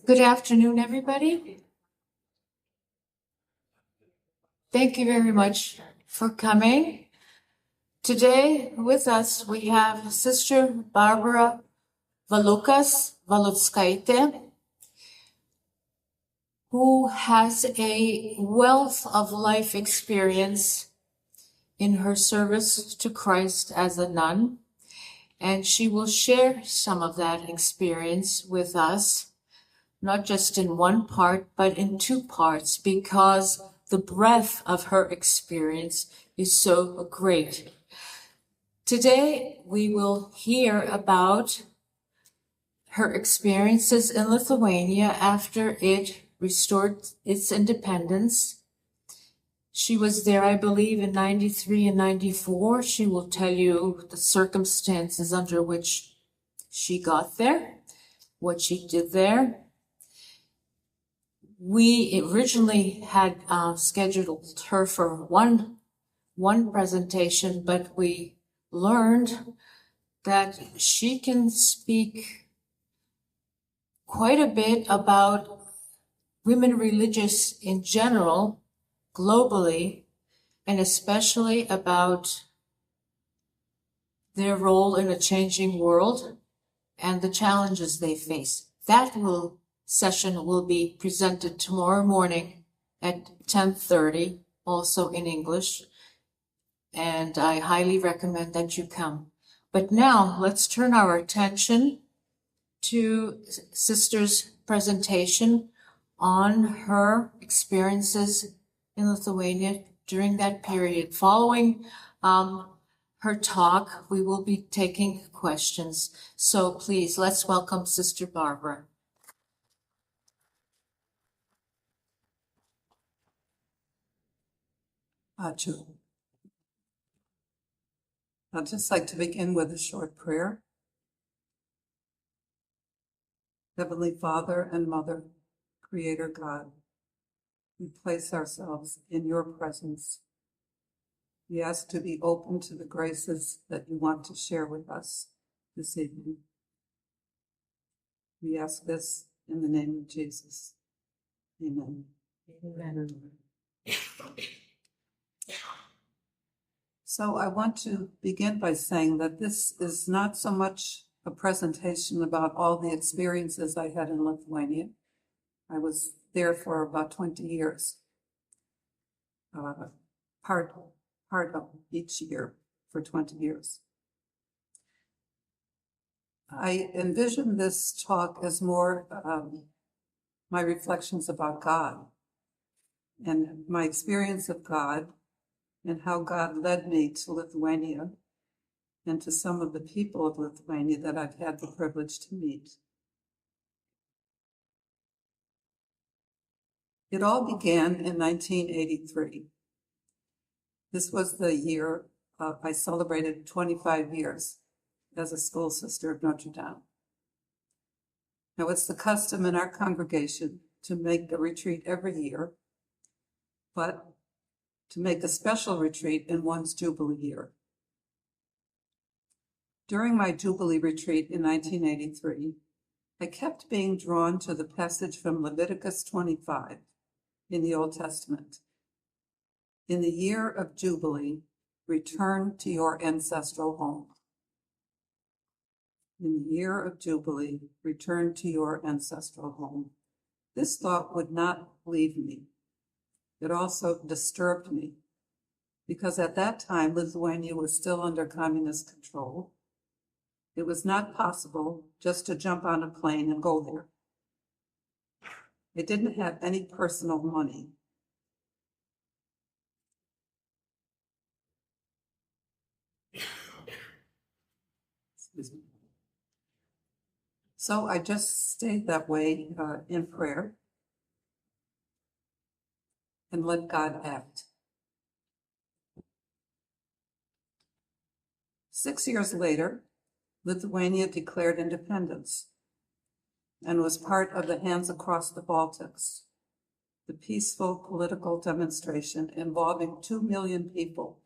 Good afternoon, everybody. Thank you very much for coming. Today with us we have Sister Barbara Valuckas, who has a wealth of life experience in her service to Christ as a nun, and she will share some of that experience with us, not just in one part, but in two parts, because the breadth of her experience is so great. Today, we will hear about her experiences in Lithuania after it restored its independence. She was there, I believe, in 93 and 94. She will tell you the circumstances under which she got there, what she did there. We originally had scheduled her for one presentation, but we learned that she can speak quite a bit about women religious in general, globally, and especially about their role in a changing world and the challenges they face. That session will be presented tomorrow morning at 10:30, also in English, and I highly recommend that you come. But now let's turn our attention to Sister's presentation on her experiences in Lithuania during that period. Following her talk, we will be taking questions. So please, let's welcome Sister Barbara. Achu. I'd just like to begin with a short prayer. Heavenly Father and Mother, Creator God, we place ourselves in your presence. We ask to be open to the graces that you want to share with us this evening. We ask this in the name of Jesus. Amen. Amen. So I want to begin by saying that this is not so much a presentation about all the experiences I had in Lithuania. I was there for about 20 years, part of each year for 20 years. I envision this talk as more my reflections about God and my experience of God and how God led me to Lithuania and to some of the people of Lithuania that I've had the privilege to meet. It all began in 1983. This was the year I celebrated 25 years as a school sister of Notre Dame. Now, it's the custom in our congregation to make a retreat every year, but to make a special retreat in one's Jubilee year. During my Jubilee retreat in 1983, I kept being drawn to the passage from Leviticus 25 in the Old Testament. In the year of Jubilee, return to your ancestral home. In the year of Jubilee, return to your ancestral home. This thought would not leave me. It also disturbed me because at that time, Lithuania was still under communist control. It was not possible just to jump on a plane and go there. I didn't have any personal money. Excuse me. So I just stayed that way in prayer and let God act. 6 years later, Lithuania declared independence and was part of the Hands Across the Baltics, the peaceful political demonstration involving 2 million people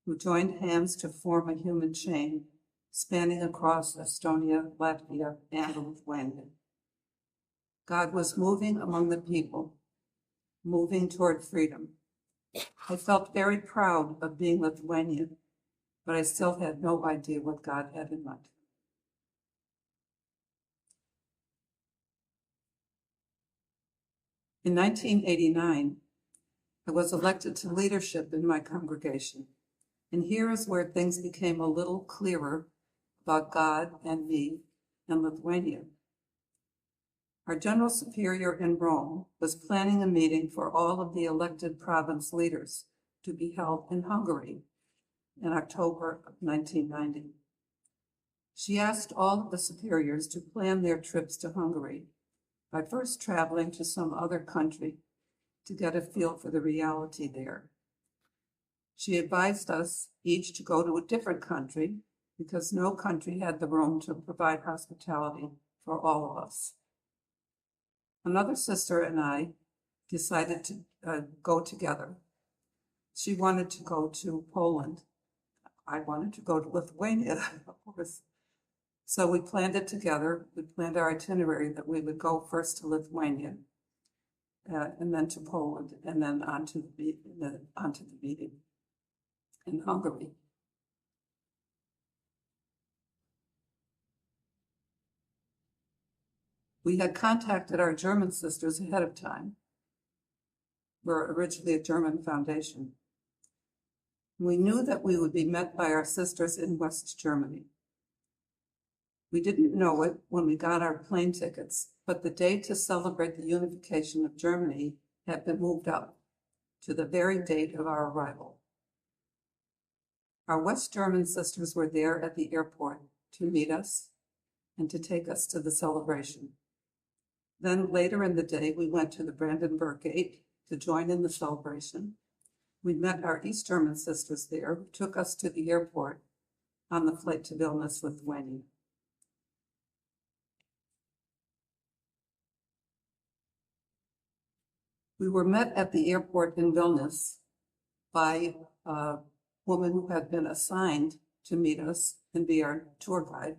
who joined hands to form a human chain spanning across Estonia, Latvia, and Lithuania. God was moving among the people, moving toward freedom. I felt very proud of being Lithuanian, but I still had no idea what God had in mind. In 1989, I was elected to leadership in my congregation, and here is where things became a little clearer about God and me and Lithuania. Our General Superior in Rome was planning a meeting for all of the elected province leaders to be held in Hungary in October of 1990. She asked all of the superiors to plan their trips to Hungary by first traveling to some other country to get a feel for the reality there. She advised us each to go to a different country because no country had the room to provide hospitality for all of us. Another sister and I decided to go together. She wanted to go to Poland. I wanted to go to Lithuania, of course. So we planned it together. We planned our itinerary that we would go first to Lithuania, and then to Poland, and then onto the meeting in Hungary. We had contacted our German sisters ahead of time. We're originally a German foundation. We knew that we would be met by our sisters in West Germany. We didn't know it when we got our plane tickets, but the day to celebrate the unification of Germany had been moved up to the very date of our arrival. Our West German sisters were there at the airport to meet us and to take us to the celebration. Then later in the day, we went to the Brandenburg Gate to join in the celebration. We met our East German sisters there, who took us to the airport on the flight to Vilnius, Lithuania. We were met at the airport in Vilnius by a woman who had been assigned to meet us and be our tour guide.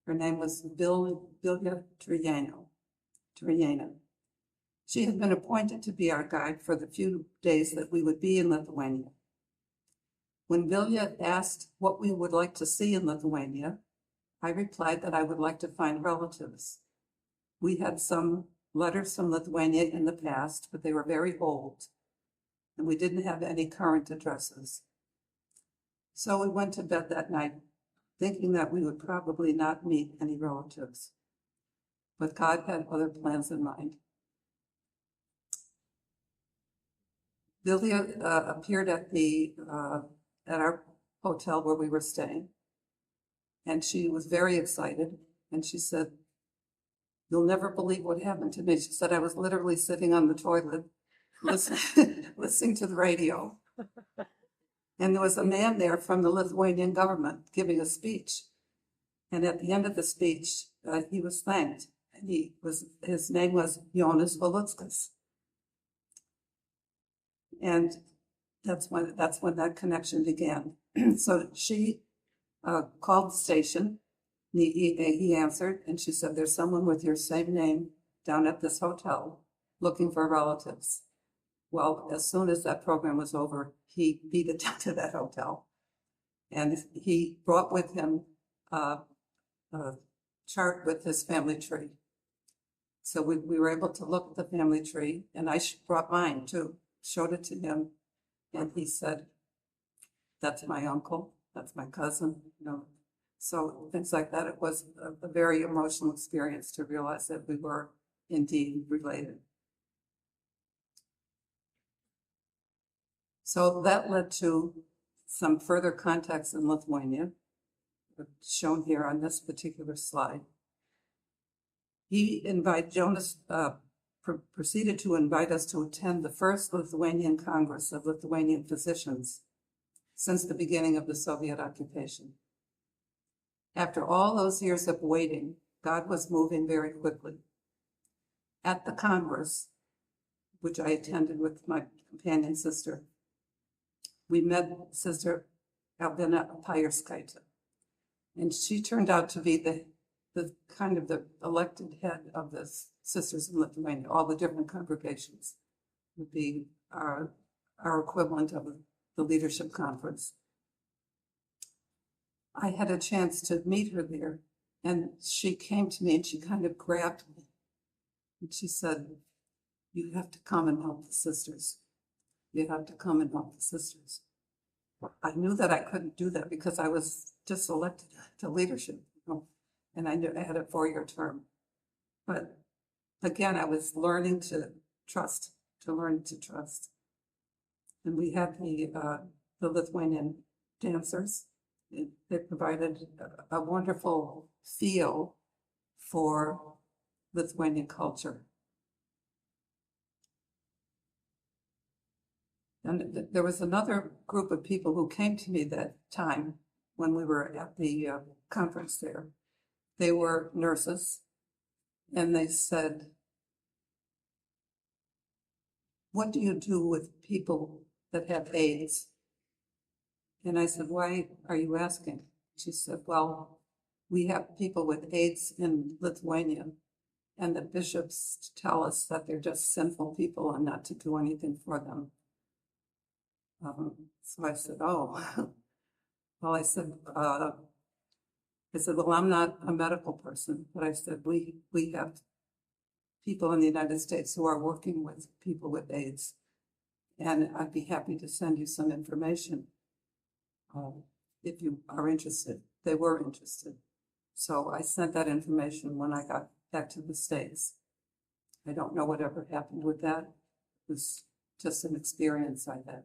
Her name was Vilja Triana. She had been appointed to be our guide for the few days that we would be in Lithuania. When Vilja asked what we would like to see in Lithuania, I replied that I would like to find relatives. We had some letters from Lithuania in the past, but they were very old, and we didn't have any current addresses. So we went to bed that night, thinking that we would probably not meet any relatives. But God had other plans in mind. Vilja appeared at our hotel where we were staying, and she was very excited, and she said, "You'll never believe what happened to me." She said, "I was literally sitting on the toilet listening to the radio, and there was a man there from the Lithuanian government giving a speech, and at the end of the speech, he was thanked, and his name was Jonas Valuckas." And that's when that connection began. So she called the station. He answered, and she said, "There's someone with your same name down at this hotel looking for relatives." Well, as soon as that program was over, he beat it down to that hotel. And he brought with him a chart with his family tree. So we were able to look at the family tree, and I brought mine too, showed it to him, and he said, "That's my uncle, that's my cousin," So things like that. It was a very emotional experience to realize that we were indeed related. So that led to some further contacts in Lithuania, shown here on this particular slide. Jonas proceeded to invite us to attend the first Lithuanian Congress of Lithuanian physicians since the beginning of the Soviet occupation. After all those years of waiting, God was moving very quickly. At the Congress, which I attended with my companion sister, we met Sister Albina Payerskaita, and she turned out to be the kind of the elected head of the sisters in Lithuania. All the different congregations would be our equivalent of the leadership conference. I had a chance to meet her there, and she came to me and she kind of grabbed me. And she said, "You have to come and help the sisters. You have to come and help the sisters." I knew that I couldn't do that because I was just elected to leadership, and I knew I had a 4-year term. But again, I was learning to trust, And we had the Lithuanian dancers. They provided a wonderful feel for Lithuanian culture. And there was another group of people who came to me that time when we were at the conference there. They were nurses, and they said, "What do you do with people that have AIDS?" And I said, "Why are you asking?" She said, "Well, we have people with AIDS in Lithuania, and the bishops tell us that they're just sinful people and not to do anything for them." So I said, "Oh." Well, I said, "Well, I'm not a medical person, but I said, we have people in the United States who are working with people with AIDS, and I'd be happy to send you some information if you are interested." They were interested. So I sent that information when I got back to the States. I don't know whatever happened with that. It was just an experience I had.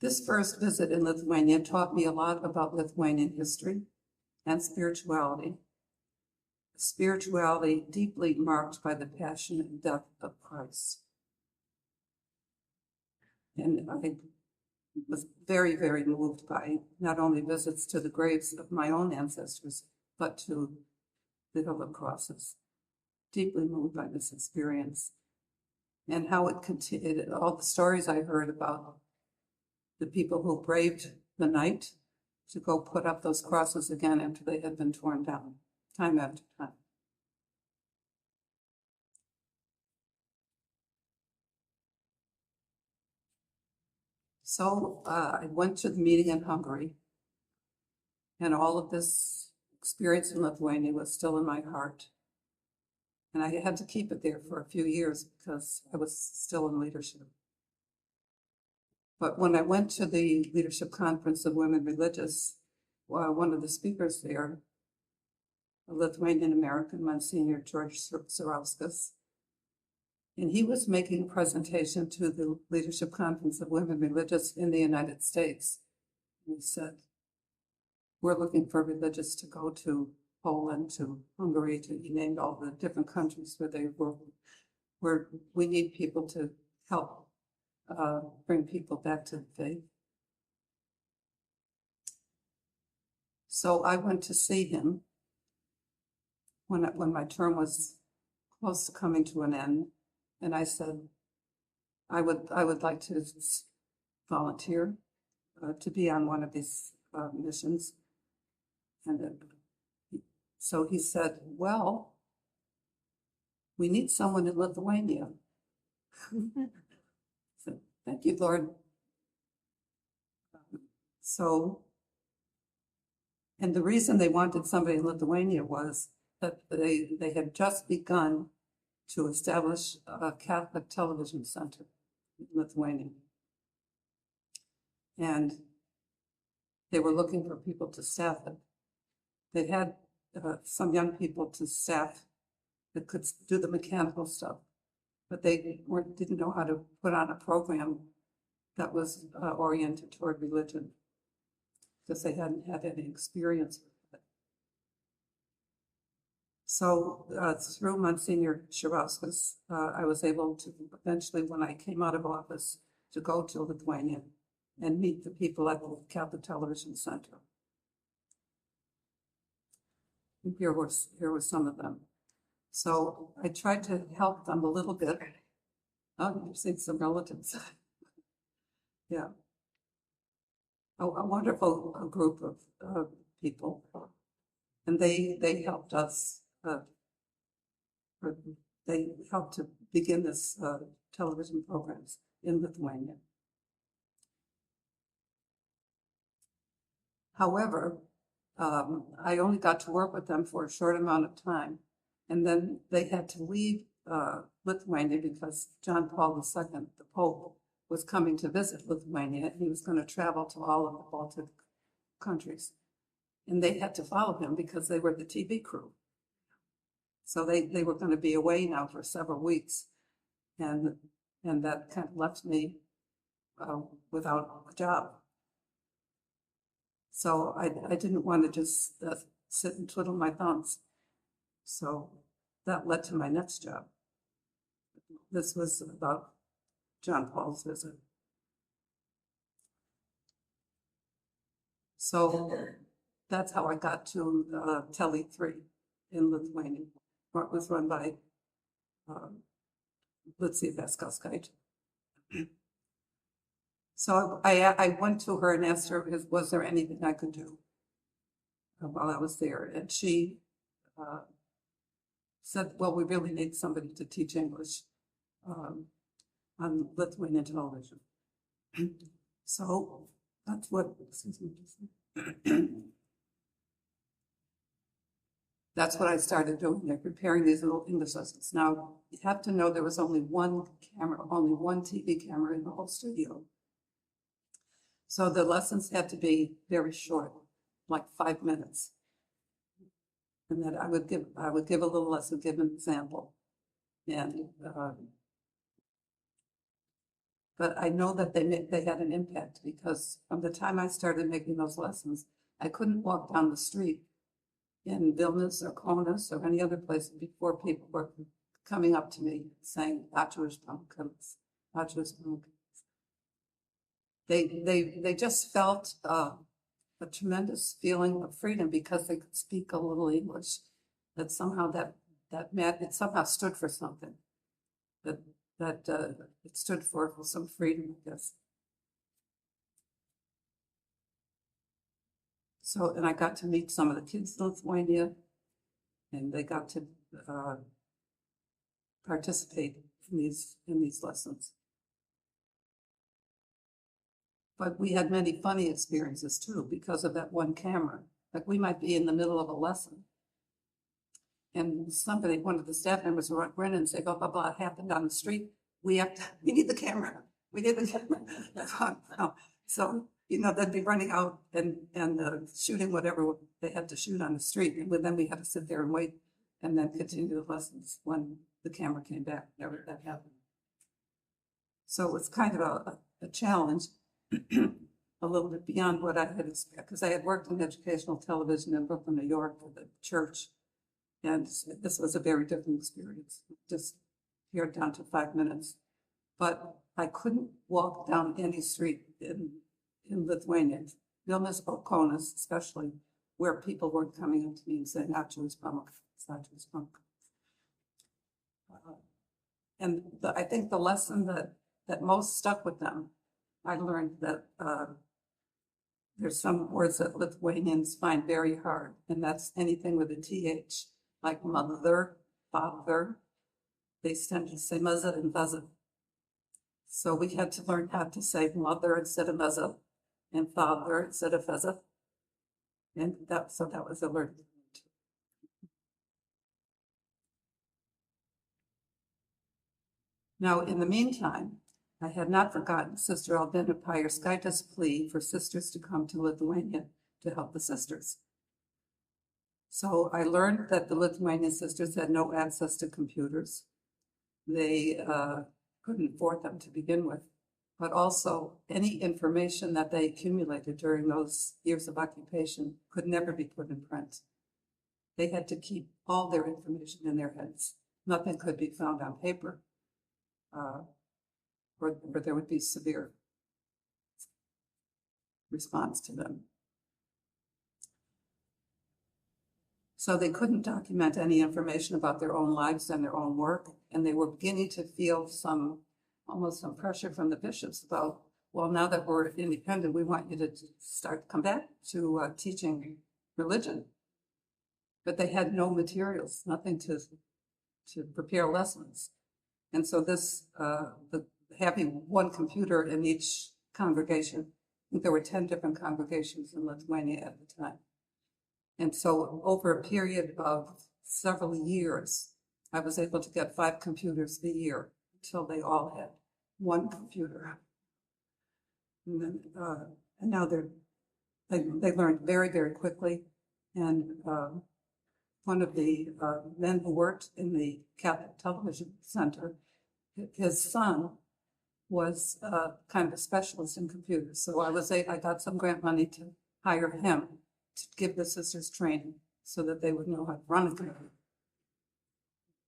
This first visit in Lithuania taught me a lot about Lithuanian history and spirituality. Spirituality deeply marked by the passion and death of Christ. And I was very, very moved by not only visits to the graves of my own ancestors, but to the Hill of Crosses. Deeply moved by this experience and how it continued, all the stories I heard about the people who braved the night to go put up those crosses again after they had been torn down, time after time. So I went to the meeting in Hungary, and all of this experience in Lithuania was still in my heart. And I had to keep it there for a few years because I was still in leadership. But when I went to the Leadership Conference of Women Religious, one of the speakers there, a Lithuanian-American, Monsignor George Sarauskas, and he was making a presentation to the Leadership Conference of Women Religious in the United States. And he said, "We're looking for religious to go to Poland, to Hungary," he named all the different countries where they were, where we need people to help bring people back to the faith. So I went to see him when my term was close to coming to an end, and I said, I would like to volunteer to be on one of these missions. And so he said, "Well, we need someone in Lithuania." So, thank you, Lord. So, and the reason they wanted somebody in Lithuania was that they had just begun to establish a Catholic television center in Lithuania. And they were looking for people to staff it. They had some young people to staff that could do the mechanical stuff, but they didn't know how to put on a program that was oriented toward religion because they hadn't had any experience with it. So through Monsignor Sarauskas, I was able to eventually, when I came out of office, to go to Lithuania and meet the people at the Catholic Television Center. And here were some of them. So I tried to help them a little bit. Oh, you've seen some relatives. Yeah. A wonderful group of people. And they helped us, or they helped to begin this television programs in Lithuania. However, I only got to work with them for a short amount of time. And then they had to leave Lithuania because John Paul II, the Pope, was coming to visit Lithuania, and he was going to travel to all of the Baltic countries. And they had to follow him because they were the TV crew. So they were going to be away now for several weeks. And that kind of left me without a job. So I didn't want to just sit and twiddle my thumbs. So that led to my next job. This was about John Paul's visit. So that's how I got to Tele 3 in Lithuania. It was run by Valuckas. So I went to her and asked her, was there anything I could do while I was there? And she said, well, we really need somebody to teach English on Lithuanian television. So that's what, that's what I started doing. They're preparing these little English lessons. Now, you have to know there was only one camera, only one TV camera in the whole studio. So the lessons had to be very short, like 5 minutes. And then I would give a little lesson, give an example. And but I know that they had an impact, because from the time I started making those lessons, I couldn't walk down the street in Vilnius or Kaunas or any other place before people were coming up to me saying, Ačiū už pamokas, Ačiū už pamokas. They just felt a tremendous feeling of freedom because they could speak a little English. That somehow it somehow stood for something. That it stood for some freedom, I guess. So, and I got to meet some of the kids in Lithuania, and they got to participate in these lessons. But we had many funny experiences too because of that one camera. Like, we might be in the middle of a lesson, and one of the staff members would run in and say, blah, blah, blah, it happened on the street. We need the camera. We need the camera. So, they'd be running out and shooting whatever they had to shoot on the street. And then we had to sit there and wait and then continue the lessons when the camera came back, whenever that happened. So it was kind of a challenge, a little bit beyond what I had expected, because I had worked in educational television in Brooklyn, New York for the church. And this was a very different experience, just here down to 5 minutes. But I couldn't walk down any street in Lithuania, Vilnius or Kaunas especially, where people weren't coming up to me and saying, Ačiū už pamokas, Ačiū už pamokas. And I think the lesson that most stuck with them, I learned that there's some words that Lithuanians find very hard, and that's anything with a TH, like mother, father. They tend to say mother and father. So we had to learn how to say mother instead of mother, and father instead of father. And that was a learning. Now, in the meantime, I had not forgotten Sister Albina Payerskaitė's plea for sisters to come to Lithuania to help the sisters. So I learned that the Lithuanian sisters had no access to computers. They couldn't afford them to begin with, but also any information that they accumulated during those years of occupation could never be put in print. They had to keep all their information in their heads. Nothing could be found on paper, or there would be severe response to them. So they couldn't document any information about their own lives and their own work. And they were beginning to feel almost some pressure from the bishops about, well, now that we're independent, we want you to come back to teaching religion. But they had no materials, nothing to prepare lessons. And so having one computer in each congregation, I think there were 10 different congregations in Lithuania at the time. And so over a period of several years, I was able to get 5 computers a year until they all had one computer. And then, and now they learned very, very quickly. And one of the men who worked in the Catholic Television Center, his son was kind of a specialist in computers. So I got some grant money to hire him to give the sisters training so that they would know how to run a computer.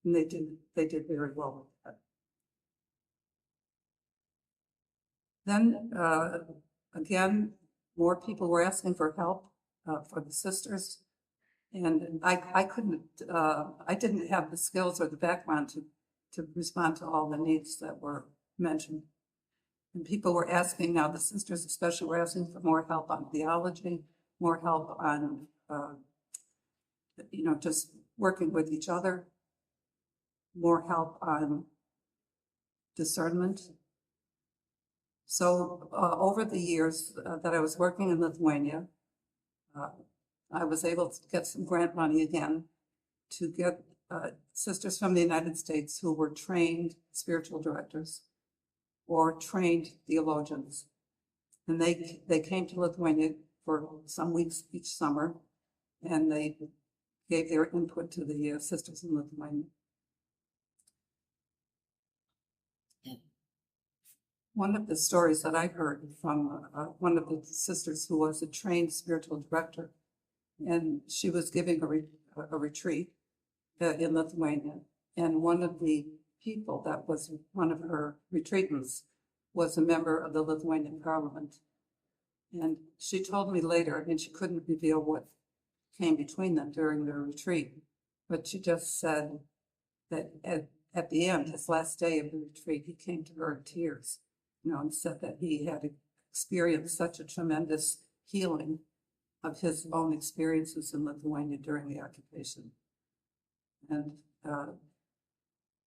And they did very well with that. Then again, more people were asking for help for the sisters. And I didn't have the skills or the background to respond to all the needs that were mentioned. And people were asking, now the sisters especially were asking for more help on theology, more help on, just working with each other, more help on discernment. So over the years that I was working in Lithuania, I was able to get some grant money again to get sisters from the United States who were trained spiritual directors or trained theologians. And they came to Lithuania for some weeks each summer, and they gave their input to the sisters in Lithuania. One of the stories that I heard from one of the sisters who was a trained spiritual director, and she was giving a retreat in Lithuania, and one of the people that was one of her retreatants was a member of the Lithuanian parliament. And she told me later, and she couldn't reveal what came between them during their retreat, but she just said that at the end, his last day of the retreat, he came to her in tears, and said that he had experienced such a tremendous healing of his own experiences in Lithuania during the occupation. And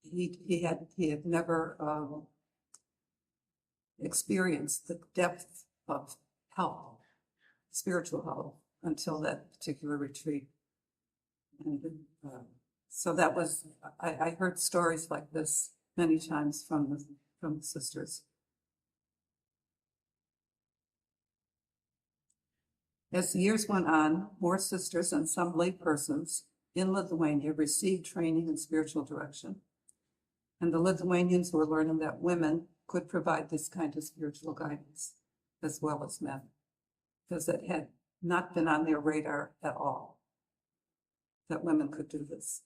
he had never experienced the depth of help, spiritual help, until that particular retreat. And so that was, I heard stories like this many times from the sisters. As the years went on, more sisters and some lay persons in Lithuania received training in spiritual direction. And the Lithuanians were learning that women could provide this kind of spiritual guidance as well as men, because it had not been on their radar at all that women could do this.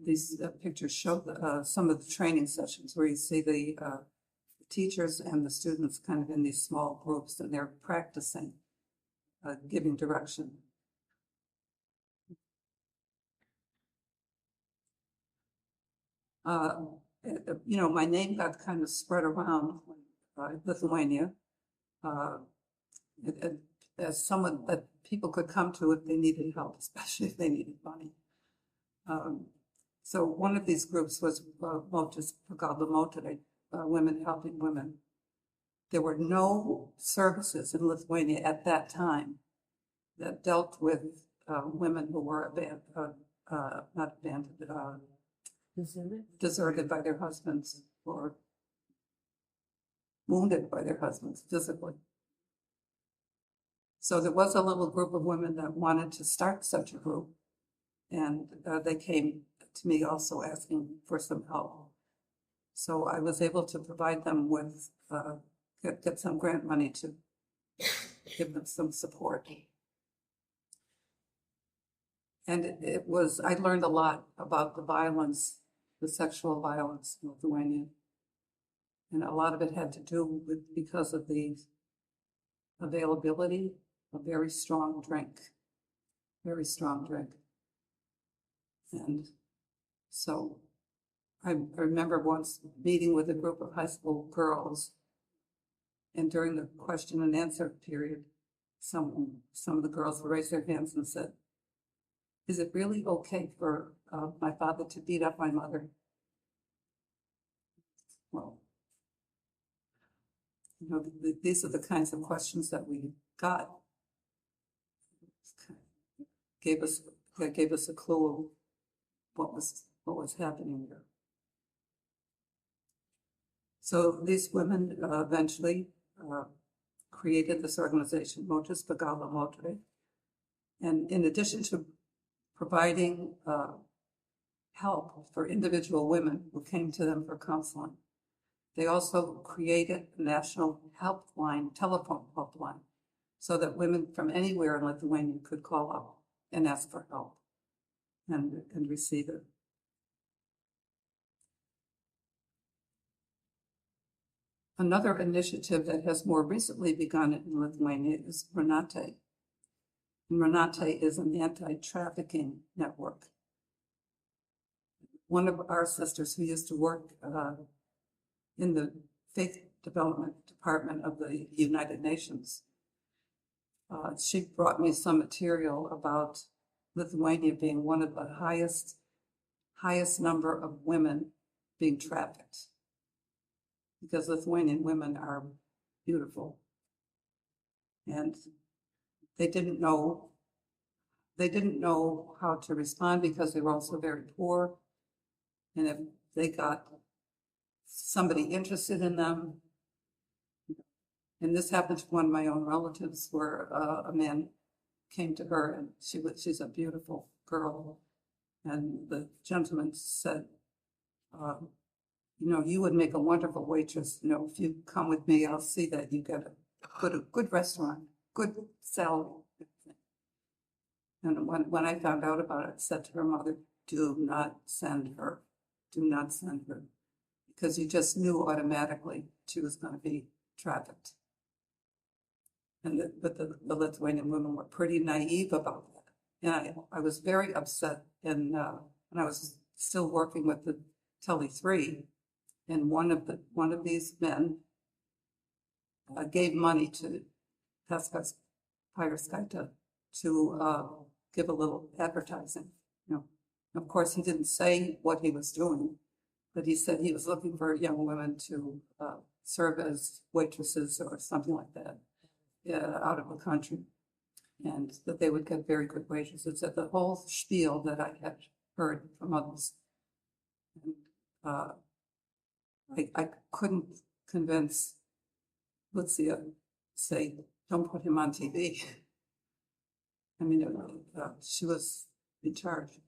These pictures show some of the training sessions where you see the teachers and the students kind of in these small groups, and they're practicing giving direction. My name got kind of spread around Lithuania as someone that people could come to if they needed help, especially if they needed money. So one of these groups was Women Helping Women. There were no services in Lithuania at that time that dealt with women who were deserted by their husbands or wounded by their husbands physically. So there was a little group of women that wanted to start such a group, and they came to me also asking for some help. So I was able to provide them with, get some grant money to give them some support. And I learned a lot about the violence, the sexual violence in Lithuania. And a lot of it had to do with because of the availability, a very strong drink. Very strong drink. And so I remember once meeting with a group of high school girls, and during the question and answer period, some of the girls raised their hands and said, "Is it really okay for my father to beat up my mother?" Well, you know, these are the kinds of questions that we got. Gave us a clue of what was happening there. So these women eventually created this organization, Motus Pagala Motre. And in addition to providing help for individual women who came to them for counseling, they also created a national helpline, telephone helpline, so that women from anywhere in Lithuania could call up and ask for help and receive it. Another initiative that has more recently begun in Lithuania is Renate. And Renate is an anti-trafficking network. One of our sisters who used to work in the Faith Development Department of the United Nations, she brought me some material about Lithuania being one of the highest number of women being trafficked, because Lithuanian women are beautiful, and they didn't know how to respond because they were also very poor, and if they got somebody interested in them, and this happened to one of my own relatives, where a man came to her, and she's a beautiful girl, and the gentleman said, you know, you would make a wonderful waitress. You know, if you come with me, I'll see that you get a good restaurant, good salary. And when I found out about it, I said to her mother, do not send her, because you just knew automatically she was going to be trafficked. But the Lithuanian women were pretty naive about that. And I was very upset, and I was still working with the Tele3, and one of these men gave money to Valuckas to give a little advertising. You know, of course, he didn't say what he was doing, but he said he was looking for young women to serve as waitresses or something like that out of the country, and that they would get very good wages. It's the whole spiel that I had heard from others. And, I couldn't convince Lucia, say, don't put him on TV. I mean, she was in charge.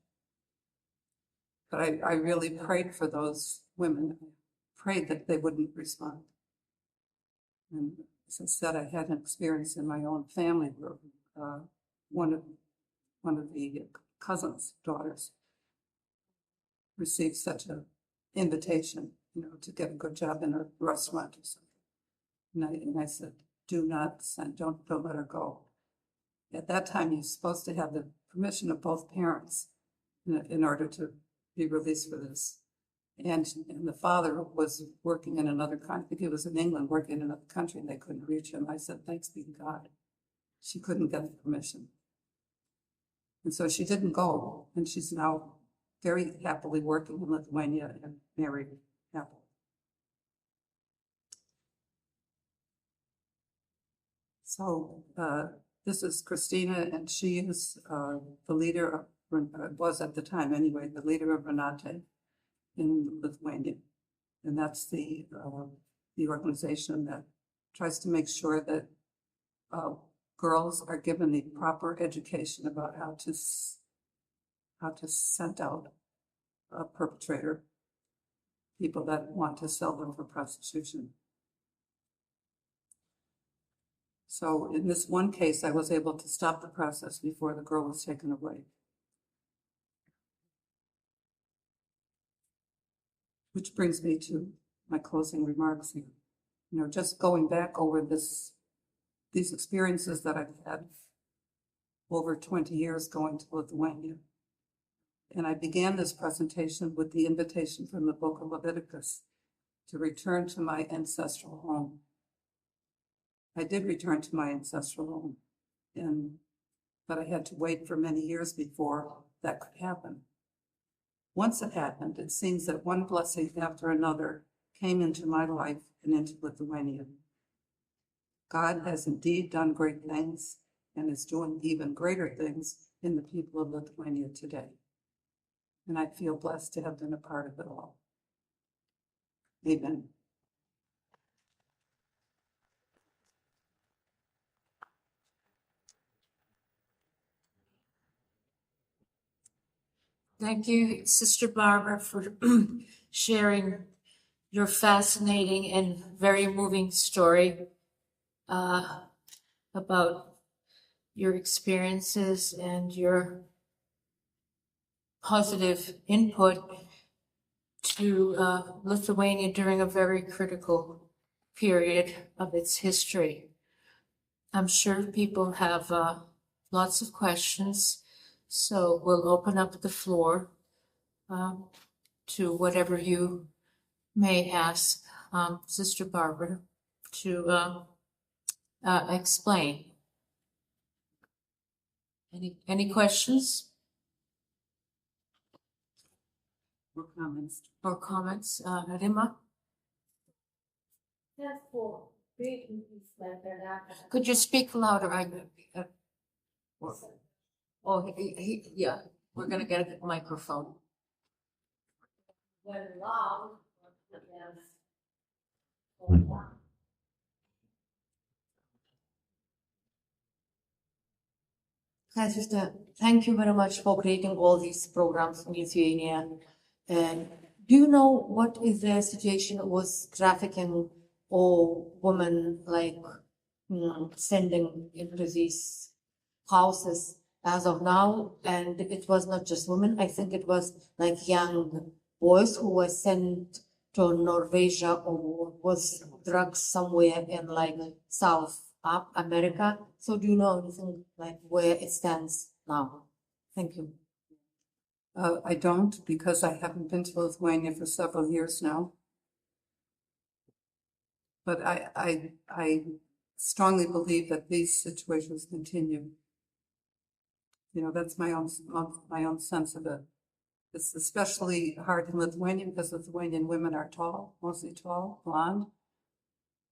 But I really prayed for those women, prayed that they wouldn't respond. And as I said, I had an experience in my own family where one of the cousins' daughters received such an invitation, you know, to get a good job in a restaurant or something. And I said, do not send, don't let her go. At that time, you're supposed to have the permission of both parents in order to be released for this. And the father was working in another country. I think he was in England working in another country, and they couldn't reach him. I said, thanks be to God. She couldn't get the permission. And so she didn't go, and she's now very happily working in Lithuania and married happily. So this is Christina, and she is the leader of, was at the time anyway, the leader of Renate in Lithuania. And that's the organization that tries to make sure that girls are given the proper education about how to scent out a perpetrator, people that want to sell them for prostitution. So in this one case, I was able to stop the process before the girl was taken away. Which brings me to my closing remarks here. You know, just going back over this these experiences that I've had over 20 years going to Lithuania. And I began this presentation with the invitation from the book of Leviticus to return to my ancestral home. I did return to my ancestral home, but I had to wait for many years before that could happen. Once it happened, it seems that one blessing after another came into my life and into Lithuania. God has indeed done great things and is doing even greater things in the people of Lithuania today. And I feel blessed to have been a part of it all. Amen. Thank you, Sister Barbara, for sharing your fascinating and very moving story about your experiences and your positive input to Lithuania during a very critical period of its history. I'm sure people have lots of questions, so we'll open up the floor to whatever you may ask Sister Barbara to explain. Any questions Or comments? Rima? Could you speak louder? Yeah, we're gonna get a microphone. Hi, sister. Thank you very much for creating all these programs in Lithuania. And do you know what is the situation with trafficking or women like sending into these houses as of now? And it was not just women. I think it was like young boys who were sent to Norwegia or was drugs somewhere in like South America. So do you know anything like where it stands now? Thank you. I don't, because I haven't been to Lithuania for several years now. But I strongly believe that these situations continue. You know, that's my own sense of it. It's especially hard in Lithuania because Lithuanian women are tall, mostly tall, blonde,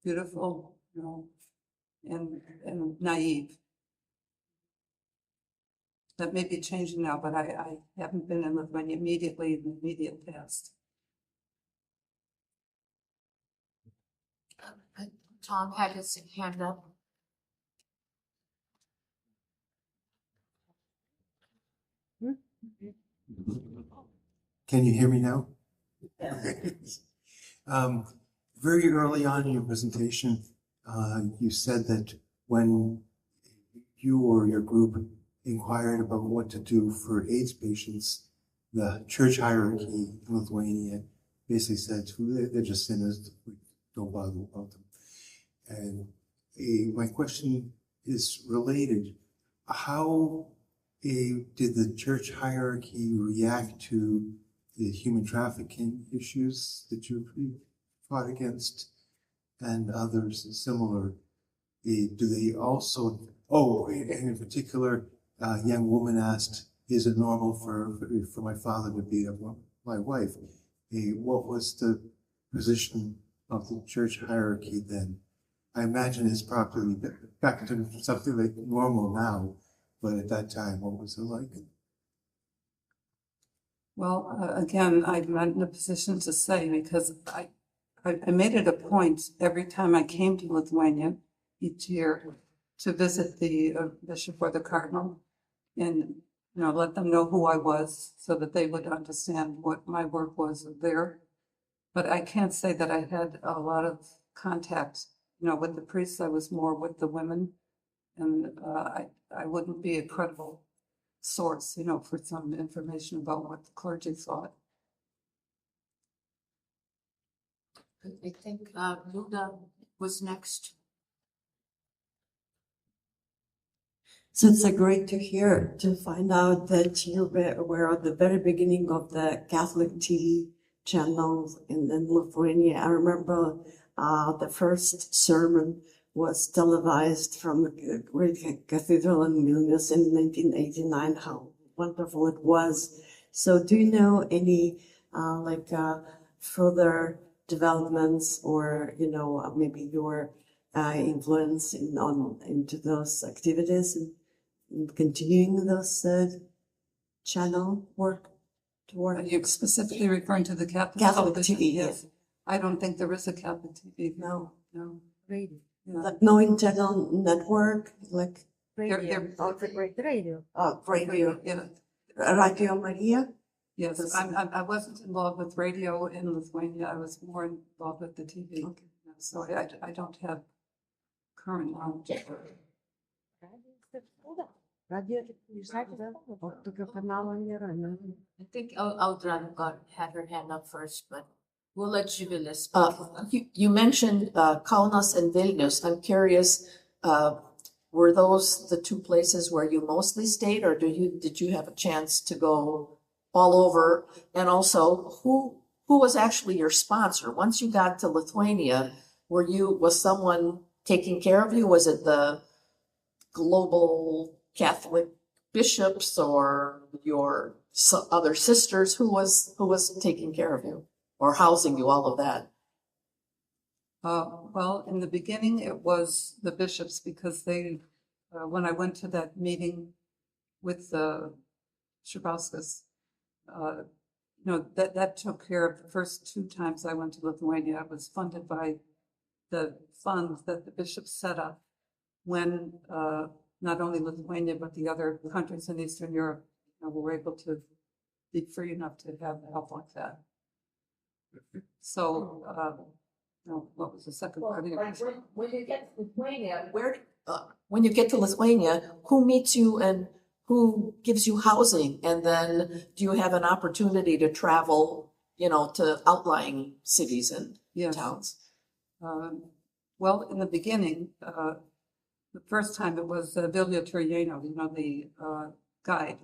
beautiful, you know, and naive. That may be changing now, but I haven't been in Lithuania immediately in the immediate past. Tom had his hand up. Can you hear me now? Very early on in your presentation, you said that when you or your group inquired about what to do for AIDS patients, the church hierarchy in Lithuania basically said, they're just sinners, don't bother about them. And my question is related. How did the church hierarchy react to the human trafficking issues that you fought against and others similar? Do they also, and in particular, a young woman asked, is it normal for my father to beat up my wife? What was the position of the church hierarchy then? I imagine it's probably back to something like normal now, but at that time, what was it like? Well, again, I'm not in a position to say because I made it a point every time I came to Lithuania each year to visit the bishop or the cardinal and let them know who I was so that they would understand what my work was there. But I can't say that I had a lot of contact, with the priests. I was more with the women, and I wouldn't be a credible source, for some information about what the clergy thought. I think Luda was next. So it's great to hear, to find out that you were at the very beginning of the Catholic TV channels in Lithuania. I remember the first sermon was televised from the great cathedral in Vilnius in 1989, how wonderful it was. So do you know any further developments or, maybe your influence into those activities and continuing those channel work to Are work? you specifically referring to the Catholic Catholic television? TV, yes. I don't think there is a Catholic TV. No. No. Radio. Yeah. Like no internal network, like Radio. Radio. radio, Yeah. Radio Maria? Yes, I wasn't involved with radio in Lithuania. I was more involved with the TV. Okay. So I don't have current knowledge. Radio. O tokio kanalo nėra, ne? I think Audra had her hand up first, but we'll let Živilė speak. You mentioned Kaunas and Vilnius. I'm curious, were those the two places where you mostly stayed, or did you have a chance to go all over? And also, who was actually your sponsor? Once you got to Lithuania, was someone taking care of you? Was it the global Catholic bishops or your other sisters? Who was taking care of you or housing you, all of that? Well, in the beginning, it was the bishops because they, when I went to that meeting with the Valuckas, that took care of the first 2 times I went to Lithuania. I was funded by the fund that the bishops set up when not only Lithuania, but the other countries in Eastern Europe were able to be free enough to have help like that. So, what was the second part of your question? When you get to Lithuania, who meets you and who gives you housing? And then do you have an opportunity to travel, to outlying cities and Yes. towns? Well, in the beginning, the first time it was Vilja Turjeno, the guide.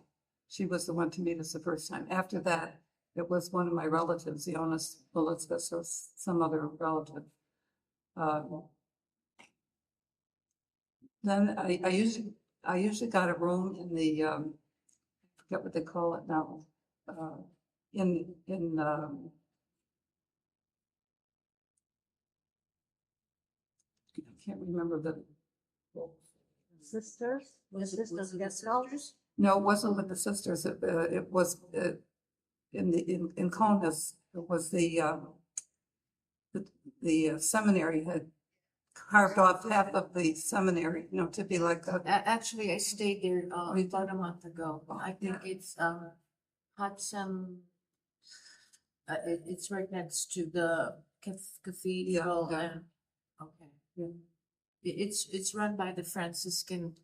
She was the one to meet us the first time. After that, it was one of my relatives, Jonas Valuckas, or some other relative. Then I usually got a room in the I forget what they call it now. I can't remember the. Sisters? Guest house? No, it wasn't with the sisters. It was in Kaunas. It was the seminary had carved off half of the seminary, to be like a. Actually, I stayed there about a month ago. I think it's Hudson. It's right next to the cathedral. Yeah. Okay. Yeah. It's run by the Franciscan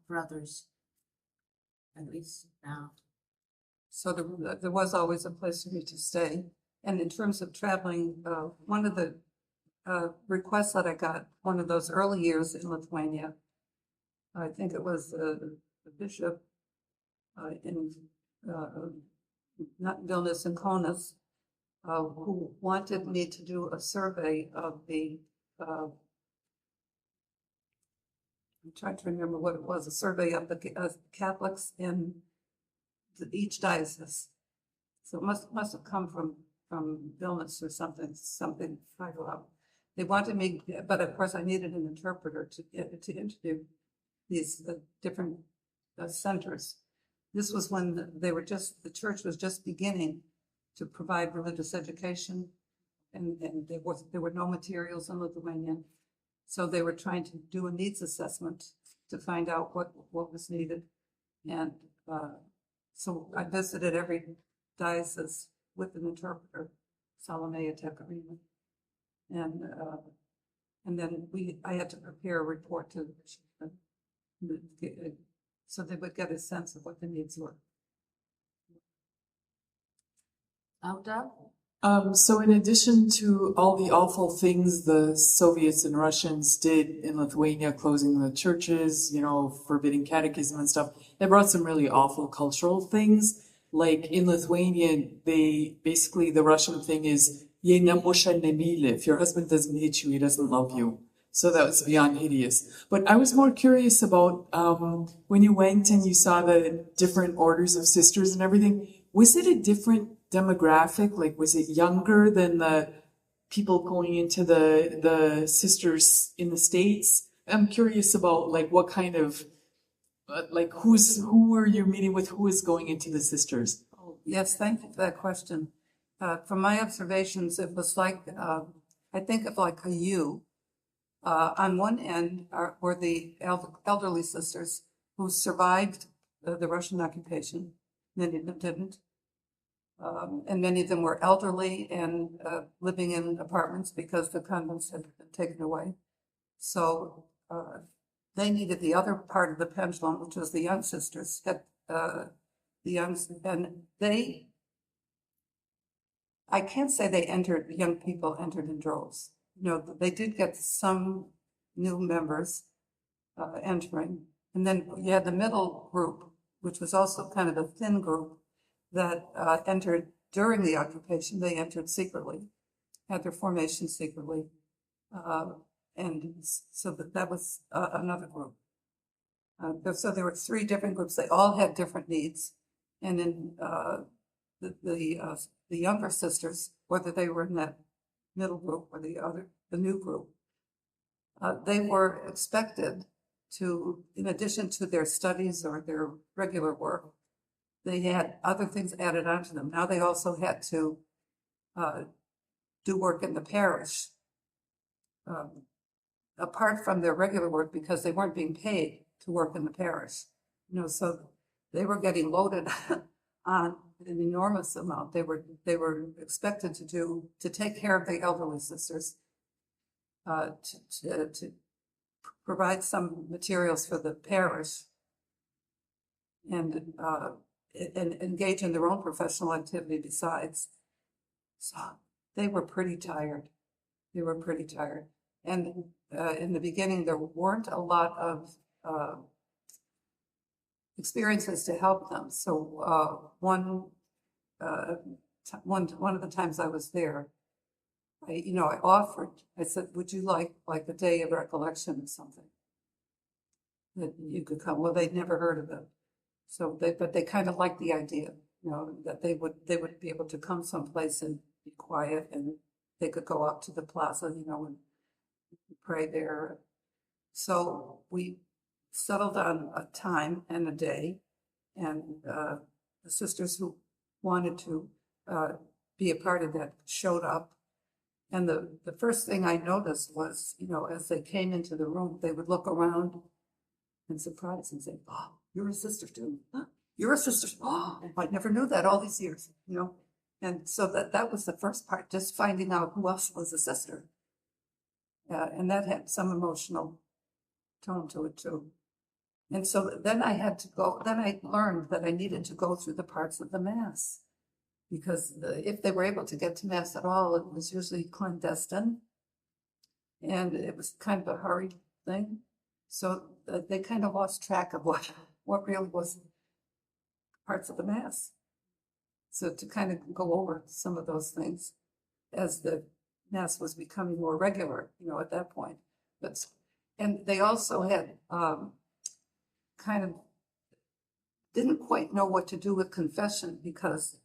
brothers, at least now. So there was always a place for me to stay. And in terms of traveling, one of the requests that I got one of those early years in Lithuania, I think it was the bishop in not Vilnius and Kaunas, who wanted me to do a survey of the I'm trying to remember what it was, a survey of the Catholics in each diocese. So it must have come from Vilnius or something higher up. They wanted me, but of course I needed an interpreter to interview these different centers. This was when the church was just beginning to provide religious education, and there were no materials in Lithuanian. So they were trying to do a needs assessment to find out what was needed. And so I visited every diocese with an interpreter, Salome Atekarina. And then I had to prepare a report to so they would get a sense of what the needs were. Auda? So in addition to all the awful things the Soviets and Russians did in Lithuania, closing the churches, forbidding catechism and stuff, they brought some really awful cultural things. Like in Lithuania, the Russian thing is, "Jei nemuša nemyli." If your husband doesn't hit you, he doesn't love you. So that was beyond hideous. But I was more curious about when you went and you saw the different orders of sisters and everything, was it a different demographic? Like, was it younger than the people going into the sisters in the States? I'm curious about like what kind of who were you meeting with? Who was going into the sisters? Oh, yes, thank you for that question. From my observations, it was like, I think of like a U. On one end were the elderly sisters who survived the Russian occupation. Many of them didn't. And many of them were elderly and living in apartments because the convents had been taken away. So they needed the other part of the pendulum, which was the young sisters. I can't say young people entered in droves. They did get some new members entering. And then you had the middle group, which was also kind of a thin group that entered during the occupation. They entered secretly, had their formation secretly. And so that was another group. So there were three different groups. They all had different needs. And then the younger sisters, whether they were in that middle group or the new group, they were expected to, in addition to their studies or their regular work, they had other things added onto them. Now they also had to do work in the parish, apart from their regular work, because they weren't being paid to work in the parish. So they were getting loaded on an enormous amount. They were expected to take care of the elderly sisters, to provide some materials for the parish, and engage in their own professional activity besides. So they were pretty tired. And in the beginning, there weren't a lot of experiences to help them. So one of the times I was there, I offered. I said, "Would you like a day of recollection or something that you could come?" Well, they'd never heard of it, but they kind of liked the idea, that they would be able to come someplace and be quiet, and they could go out to the plaza, and pray there. So we settled on a time and a day, and the sisters who wanted to be a part of that showed up. And the first thing I noticed was, as they came into the room, they would look around and surprise and say, "Oh, you're a sister too. Huh? You're a sister. Oh, I never knew that all these years, And so that was the first part, just finding out who else was a sister. And that had some emotional tone to it too. And so then I learned that I needed to go through the parts of the Mass, because if they were able to get to Mass at all, it was usually clandestine, and it was kind of a hurried thing. So they kind of lost track of what really was parts of the Mass. So to kind of go over some of those things as the Mass was becoming more regular, at that point. And they also had kind of didn't quite know what to do with confession, because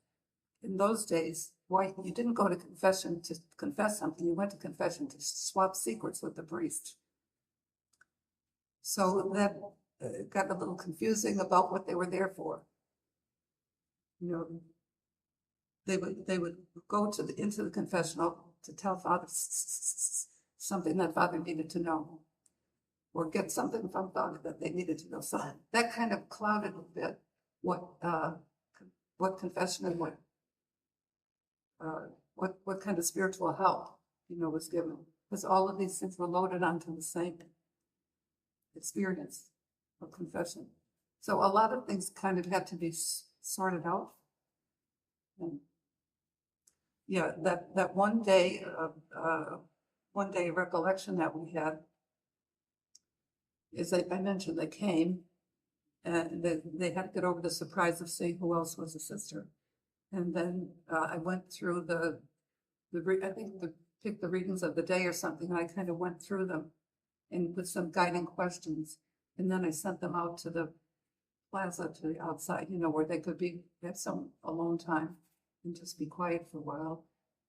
in those days, you didn't go to confession to confess something. You went to confession to swap secrets with the priest. So that got a little confusing about what they were there for. They would go into the confessional to tell Father something that Father needed to know, or get something from Father that they needed to know. So that kind of clouded a bit what confession and what kind of spiritual help was given, because all of these things were loaded onto the same experience of confession. So a lot of things kind of had to be sorted out. And Yeah, that one day recollection that we had is I mentioned they came and they had to get over the surprise of seeing who else was a sister. And then I went through pick the readings of the day or something, and I kind of went through them and with some guiding questions. And then I sent them out to the plaza, to the outside, where they could have some alone time and just be quiet for a while.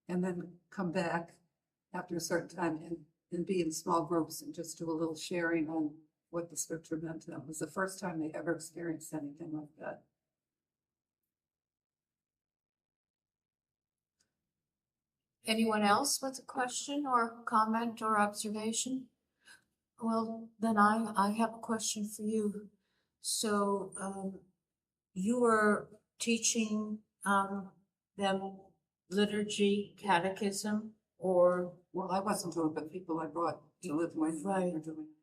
And then come back after a certain time and be in small groups and just do a little sharing on what the scripture meant to them. It was the first time they ever experienced anything like that. Anyone else with a question or comment or observation? Well, then I have a question for you. So you were teaching them liturgy, catechism, or Well, I wasn't doing it, but people I brought to Lithuania Right. were doing it.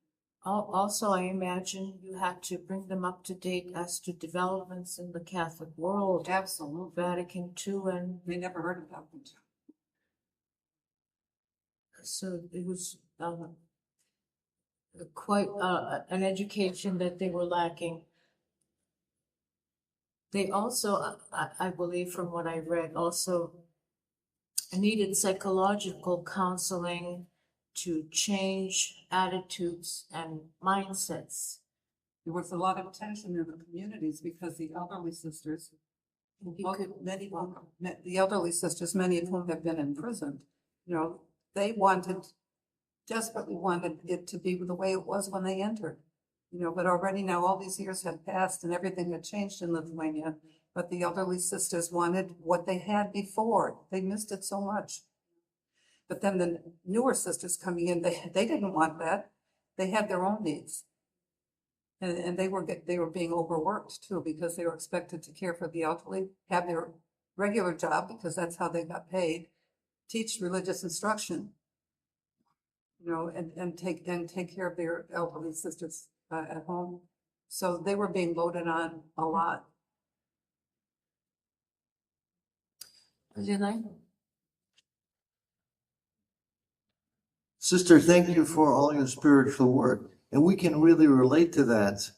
also I imagine you had to bring them up to date as to developments in the Catholic world, Absolutely. Vatican II, and They never heard about them. so it was quite an education that they were lacking. They also, I believe from what I read, also needed psychological counseling to change attitudes and mindsets. There was a lot of tension in the communities because the elderly sisters, many of whom have been imprisoned, they desperately wanted it to be the way it was when they entered. But already now all these years had passed and everything had changed in Lithuania. But the elderly sisters wanted what they had before. They missed it so much. But then the newer sisters coming in, they didn't want that. They had their own needs. And they were being overworked too, because they were expected to care for the elderly, have their regular job because that's how they got paid, teach religious instruction, and take care of their elderly sisters at home. So they were being loaded on a lot. Lily? Sister, thank you for all your spiritual work. And we can really relate to that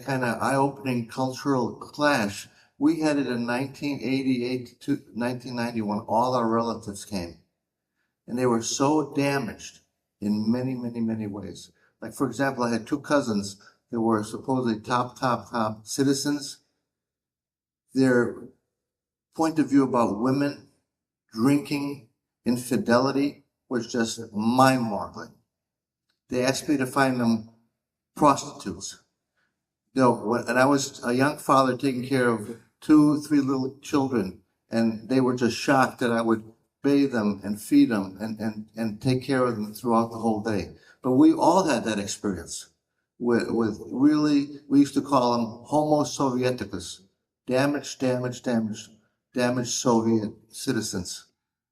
kind of eye-opening cultural clash. We had it in 1988 to 1990 when all our relatives came. And they were so damaged in many, many, many ways. Like, for example, I had two cousins that were supposedly top citizens. Their point of view about women, drinking, infidelity was just mind-boggling. They asked me to find them prostitutes. And I was a young father taking care of 2, 3 little children, and they were just shocked that I would bathe them and feed them and take care of them throughout the whole day. But we all had that experience with really, we used to call them Homo Sovieticus, damaged Soviet citizens,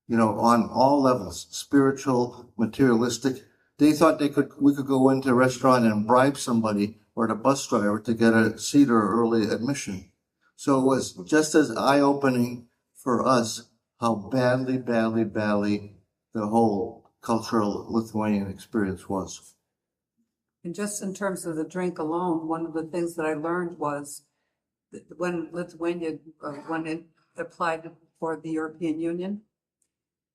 on all levels, spiritual, materialistic. They thought we could go into a restaurant and bribe somebody or the bus driver to get a seat or early admission. So it was just as eye-opening for us how badly the whole cultural Lithuanian experience was. And just in terms of the drink alone, one of the things that I learned was that when Lithuania, when it applied for the European Union,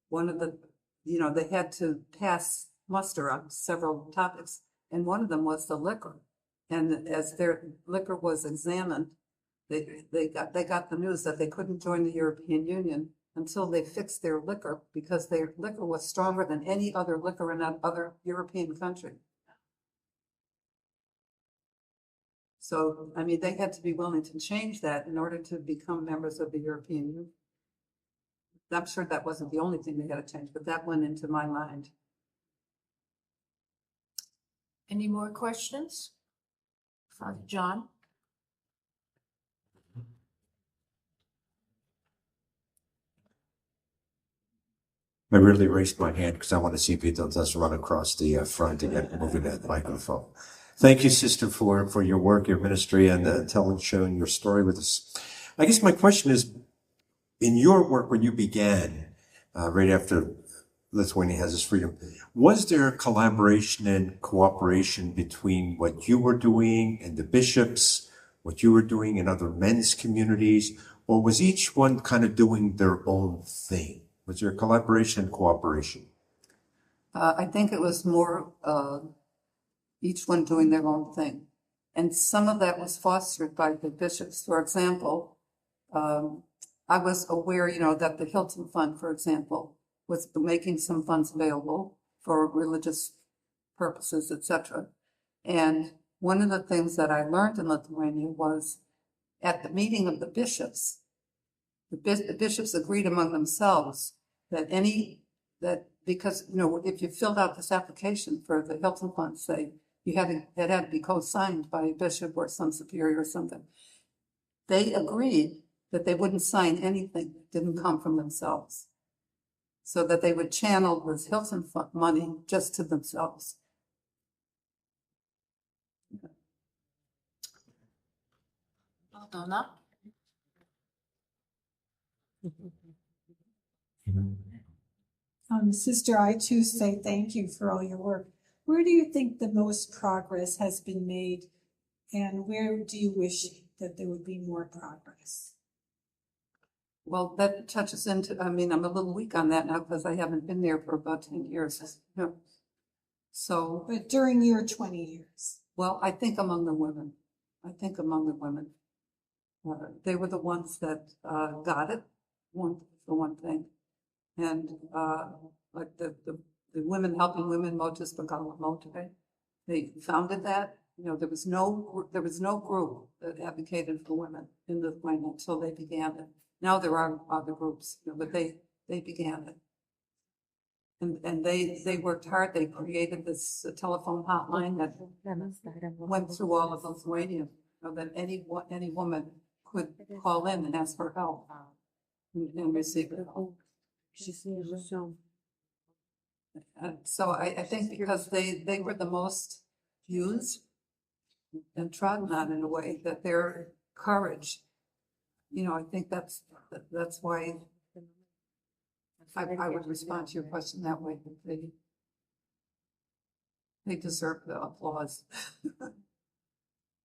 one of the, they had to pass muster on several topics, and one of them was the liquor. And as their liquor was examined, they got the news that they couldn't join the European Union until they fixed their liquor, because their liquor was stronger than any other liquor in that other European country. So, they had to be willing to change that in order to become members of the European Union. I'm sure that wasn't the only thing they had to change, but that went into my mind. Any more questions? Father John? I really raised my hand because I want to see if it doesn't run across the front and get moving that microphone. Thank you, Sister, for your work, your ministry, and sharing your story with us. I guess my question is, in your work when you began, right after Lithuania has its freedom. Was there collaboration and cooperation between what you were doing and the bishops, what you were doing in other men's communities, or was each one kind of doing their own thing? Was there collaboration and cooperation? I think it was more each one doing their own thing. And some of that was fostered by the bishops. For example, I was aware, that the Hilton Fund, for example, was making some funds available for religious purposes, etc. And one of the things that I learned in Lithuania was at the meeting of the bishops agreed among themselves that because, if you filled out this application for the Hilton Fund, say, it had to be co-signed by a bishop or some superior or something. They agreed that they wouldn't sign anything that didn't come from themselves, so that they would channel this Hilton Fund money just to themselves. Donna? Sister, I too say thank you for all your work. Where do you think the most progress has been made, and where do you wish that there would be more progress? Well, that touches into, I'm a little weak on that now because I haven't been there for about 10 years. So, But during your 20 years. well, I think among the women. They were the ones that got it, for one thing. And like the Women Helping Women, Motus Bagala Motive, they founded that. There was no group that advocated for women in Lithuania until they began it. Now there are other groups, but they began it. And they worked hard. They created this telephone hotline that went through all of Lithuania, that any woman could call in and ask for help and receive help. So I think because they were the most used and trodden on in a way, that their courage, I think that's why I would respond to your question that way. That they deserve the applause.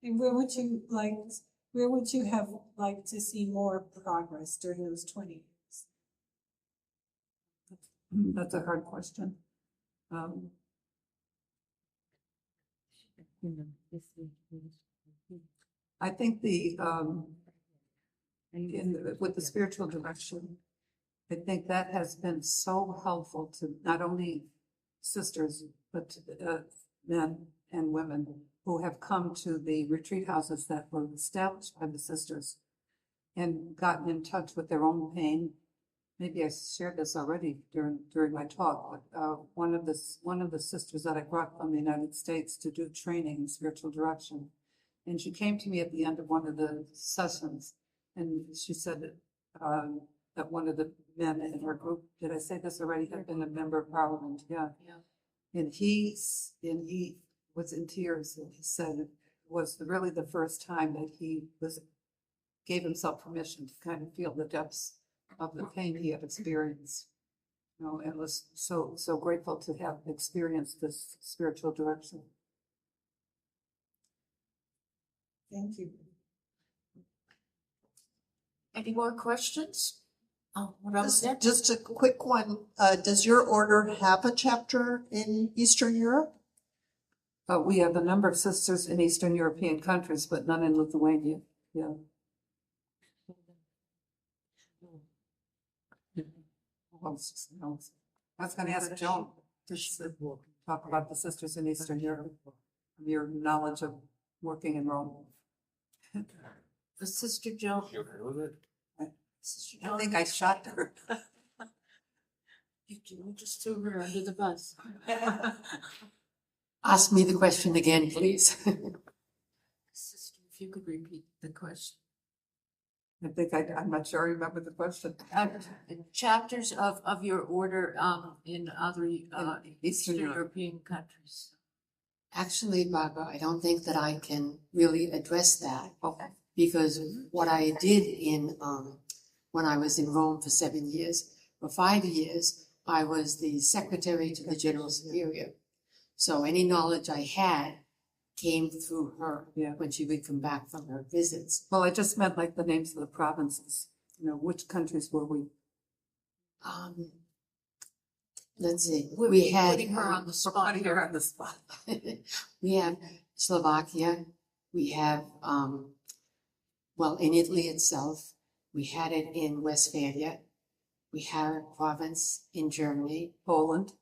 And where would you have liked to see more progress during those 20 years? That's a hard question. I think with the spiritual direction, I think that has been so helpful to not only sisters, but men and women who have come to the retreat houses that were established by the sisters and gotten in touch with their own pain. Maybe I shared this already during my talk, but one of the sisters that I brought from the United States to do training in spiritual direction, and she came to me at the end of one of the sessions, and she said that one of the men in her group, did I say this already, had been a member of parliament, yeah. And he was in tears, and he said it was really the first time that he gave himself permission to kind of feel the depths of the pain he had experienced, and was so grateful to have experienced this spiritual direction. Thank you. Any more questions? Oh, what else? Just a quick one. Does your order have a chapter in Eastern Europe? We have a number of sisters in Eastern European countries, but none in Lithuania. Yeah. I was going to ask Joan to talk about the sisters in Eastern Europe, your knowledge of working in Rome. Sister Joan. I think I shot her. You just threw her under the bus. Ask me the question again, please. Sister, if you could repeat the question. I think I'm not sure I remember the question. Chapters of your order in other Eastern European countries. Actually, Barbara, I don't think that I can really address that. Okay. Because what I did when I was in Rome for 7 years, for 5 years, I was the secretary to the General Superior. So any knowledge I had came through her Yeah. when she would come back from her visits. Well, I just meant like the names of the provinces. Which countries were we? Let's see, We're we had. putting her on the spot. Putting her on the spot. We have Slovakia, we have, well, in Italy itself, we had it in Westphalia, we have a province in Germany, Poland.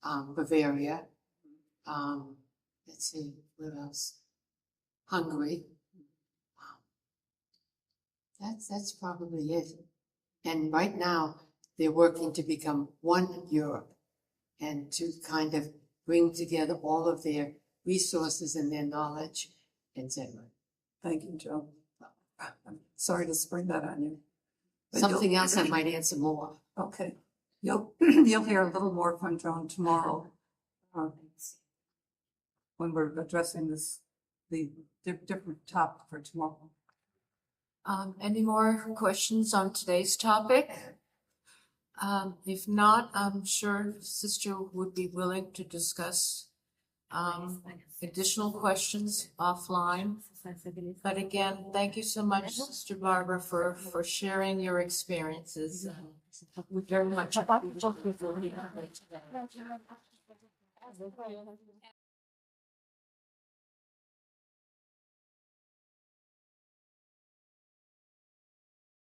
Bavaria, let's see, where else? Hungary. That's probably it. And right now, they're working to become one Europe and to kind of bring together all of their resources and their knowledge, etc. Thank you, Joe. I'm sorry to spring that on you. But Something else I might answer more. Okay. You'll hear a little more from Joan tomorrow when we're addressing the different topic for tomorrow. Any more questions on today's topic? If not, I'm sure Sister would be willing to discuss additional questions offline. But again, thank you so much, Sister Barbara, for sharing your experiences. We very much appreciate it.